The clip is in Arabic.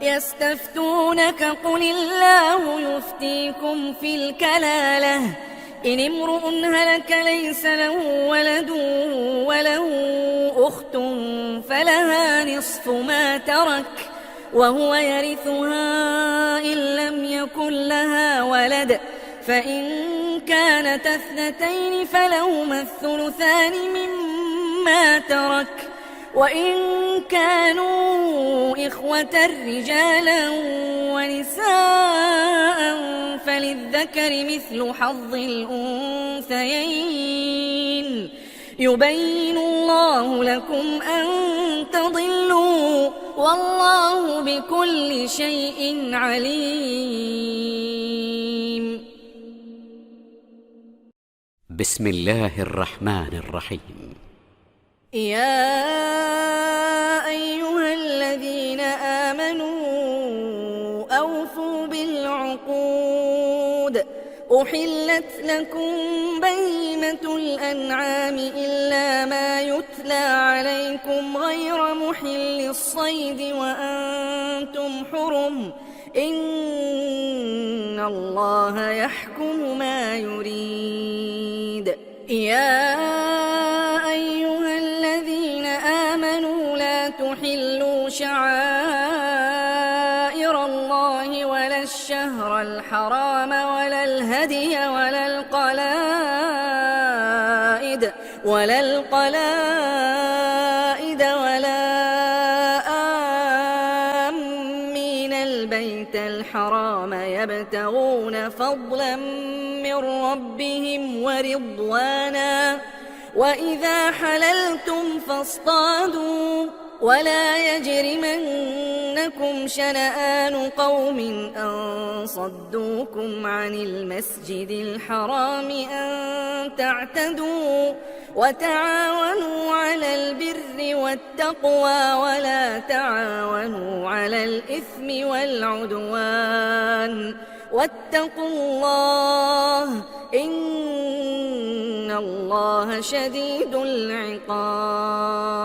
يستفتونك قل الله يفتيكم في الكلالة إن امرؤ هلك ليس له ولد وله أخت فلها نصف ما ترك وهو يرثها إن لم يكن لها ولد فإن كانت اثنتين فلهما الثلثان مما ترك وإن كانوا إخوة رجالا ونساء فللذكر مثل حظ الأنثيين يبين الله لكم أن تضلوا والله بكل شيء عليم. بسم الله الرحمن الرحيم. يا أيها الذين آمنوا أوفوا بالعقود أحلت لكم بهيمة الأنعام إلا ما يتلى عليكم غير محل الصيد وأنتم حرم إن الله يحكم ما يريد. يا أيها الذين آمنوا لا تحلوا شعائر الله ولا الشهر الحرام ولا الهدي ولا القلائد ولا آمين البيت الحرام يبتغون فضلا من ربهم ورضوانا وإذا حللتم فاصطادوا ولا يجرمنكم شنآن قوم أن صدوكم عن المسجد الحرام أن تعتدوا وتعاونوا على البر والتقوى ولا تعاونوا على الإثم والعدوان واتقوا الله إن الله شديد العقاب.